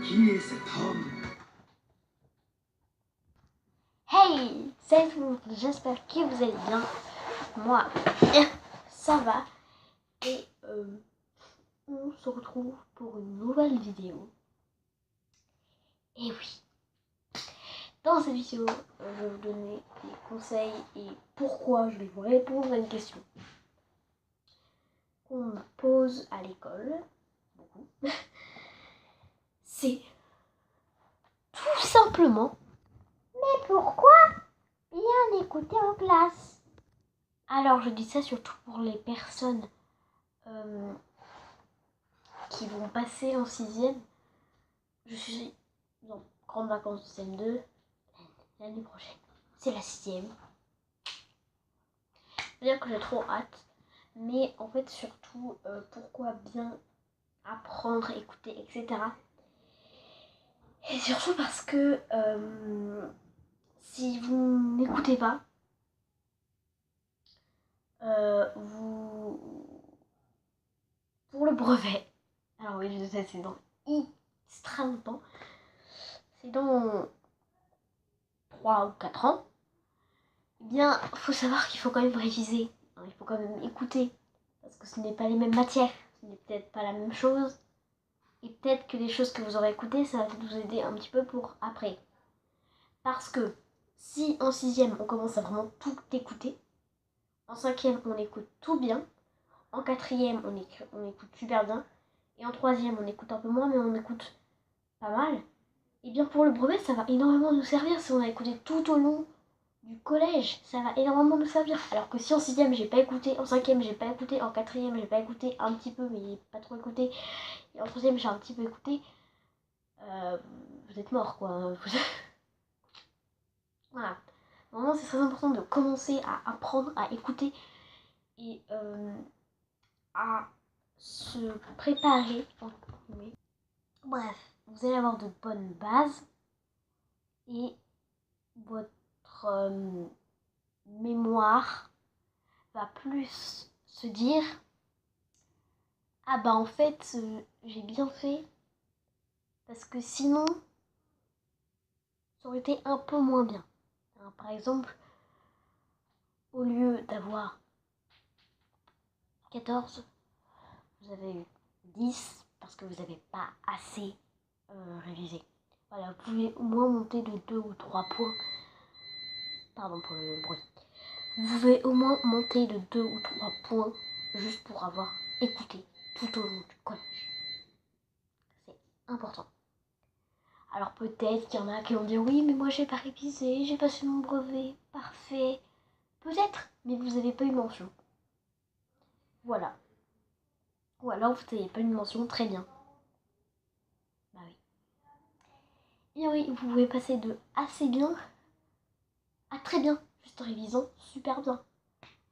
Qui est cet homme? Hey, salut tout le monde, j'espère que vous allez bien. Moi, ça va. Et on se retrouve pour une nouvelle vidéo. Et oui, dans cette vidéo, je vais vous donner des conseils et pourquoi je vais vous répondre à une question qu'on me pose à l'école, beaucoup. C'est tout simplement, mais pourquoi bien écouter en classe? Alors je dis ça surtout pour les personnes qui vont passer en 6e. Je suis en grande vacances de CM2 l'année prochaine. C'est la 6e. C'est-à-dire que j'ai trop hâte. Mais en fait surtout pourquoi bien apprendre, écouter, etc. Et surtout parce que si vous n'écoutez pas, pour le brevet, alors oui je sais c'est dans extra longtemps, c'est dans 3 ou 4 ans, eh bien faut savoir qu'il faut quand même réviser, hein, il faut quand même écouter, parce que ce n'est pas les mêmes matières, ce n'est peut-être pas la même chose, et peut-être que les choses que vous aurez écoutées, ça va peut-être vous aider un petit peu pour après. Parce que si en 6e on commence à vraiment tout écouter, en 5e on écoute tout bien, en 4e on écoute super bien, et en 3e on écoute un peu moins mais on écoute pas mal, et bien pour le brevet ça va énormément nous servir si on a écouté tout au long du collège, ça va énormément nous servir. Alors que si en 6e j'ai pas écouté, en 5e j'ai pas écouté, en 4e j'ai pas écouté, un petit peu mais pas trop écouté, et en 3e j'ai un petit peu écouté, vous êtes mort quoi. Voilà. Vraiment c'est très important de commencer à apprendre à écouter et à se préparer. Bref, vous allez avoir de bonnes bases et votre mémoire va plus se dire ah bah en fait j'ai bien fait, parce que sinon ça aurait été un peu moins bien. Alors, par exemple, au lieu d'avoir 14, vous avez eu 10 parce que vous n'avez pas assez révisé. Voilà, vous pouvez au moins monter de 2 ou 3 points. Pardon pour le bruit. Vous pouvez au moins monter de 2 ou 3 points juste pour avoir écouté tout au long du collège. C'est important. Alors peut-être qu'il y en a qui vont dire oui mais moi j'ai pas révisé, j'ai passé mon brevet, parfait. Peut-être, mais vous n'avez pas eu mention. Voilà. Ou alors vous n'avez pas une mention, très bien. Bah oui. Et oui, vous pouvez passer de assez bien à très bien, juste en révisant super bien.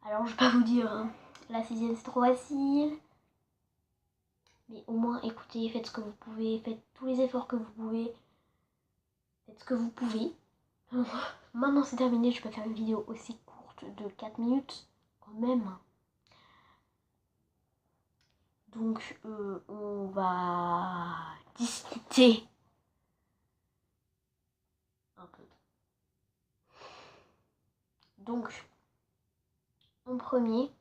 Alors je vais pas vous dire, hein, la 6e c'est trop facile. Mais au moins écoutez, faites ce que vous pouvez, faites tous les efforts que vous pouvez. Faites ce que vous pouvez. Maintenant c'est terminé, je peux faire une vidéo aussi courte de 4 minutes quand même. Donc on va discuter un peu. Donc en premier,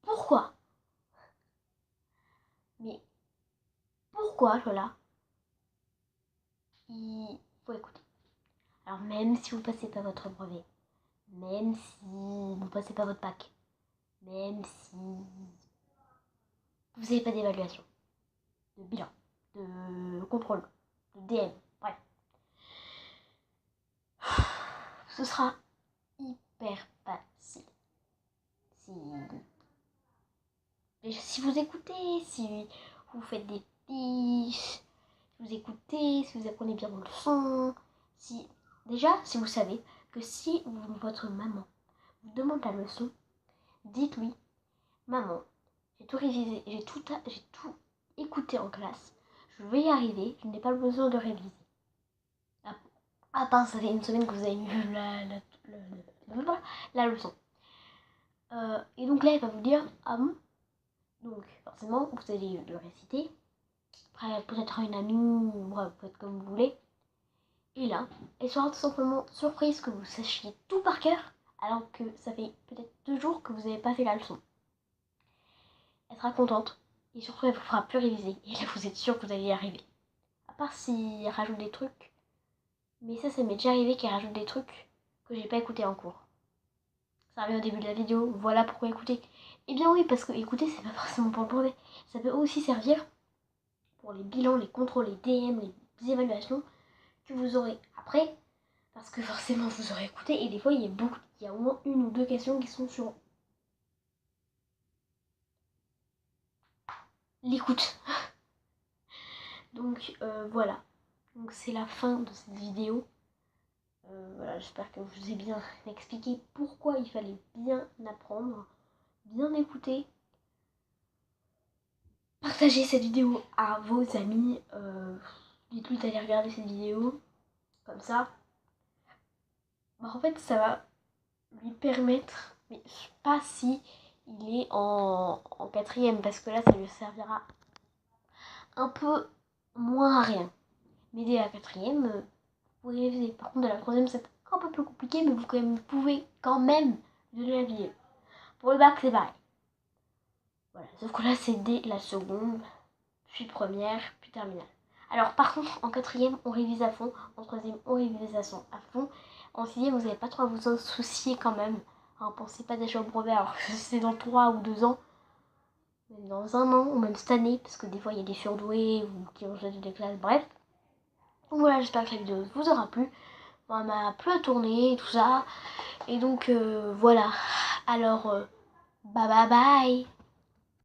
pourquoi? Mais pourquoi Lola? Il faut écouter. Alors même si vous passez pas votre brevet, même si vous passez pas votre bac, même si vous n'avez pas d'évaluation, de bilan, de contrôle, de DM, bref. Ce sera hyper facile. Si vous écoutez, si vous faites des fiches, si vous écoutez, si vous apprenez bien vos leçons, si vous savez que si votre maman vous demande la leçon, dites-lui maman, j'ai tout révisé, j'ai tout écouté en classe, je vais y arriver, je n'ai pas besoin de réviser. À part ça fait une semaine que vous avez eu la leçon. Et donc là, elle va vous dire ah bon. Donc forcément, vous allez le réciter. après peut-être à une amie, ou bref, faites comme vous voulez. Et là, elle sera tout simplement surprise que vous sachiez tout par cœur, alors que ça fait peut-être 2 jours que vous n'avez pas fait la leçon. Elle sera contente, et surtout elle vous fera plus réviser, et là vous êtes sûr que vous allez y arriver. À part s'il rajoute des trucs, mais ça m'est déjà arrivé qu'il rajoute des trucs que j'ai pas écouté en cours. Ça revient au début de la vidéo, voilà pourquoi écouter. Eh bien oui, parce que écouter c'est pas forcément pour le brevet, ça peut aussi servir pour les bilans, les contrôles, les DM, les évaluations que vous aurez après, parce que forcément vous aurez écouté, et des fois il y a au moins 1 ou 2 questions qui sont sur l'écoute. Donc voilà, donc c'est la fin de cette vidéo. Voilà, j'espère que je vous ai bien expliqué pourquoi il fallait bien apprendre, bien écouter. Partagez cette vidéo à vos amis, dites-lui d'aller regarder cette vidéo, comme ça. Bah, en fait ça va lui permettre, mais je sais pas si il est en 4ème, parce que là ça lui servira un peu moins à rien. Mais dès la 4ème, vous pouvez réviser. Par contre de la 3ème c'est un peu plus compliqué, mais vous pouvez quand même donner la vidéo. Pour le bac c'est pareil. Voilà, sauf que là c'est dès la seconde, puis première, puis terminale. Alors par contre en 4ème on révise à fond, en 3ème on révise à fond, en 6ème vous n'avez pas trop à vous en soucier quand même. Hein, pensez pas déjà au brevet alors que c'est dans 3 ou 2 ans, même dans 1 an ou même cette année, parce que des fois il y a des surdoués ou qui ont jeté des classes, bref. Donc voilà, j'espère que la vidéo vous aura plu. On m'a plu à tourner, tout ça. Et donc voilà. Alors bye bye bye.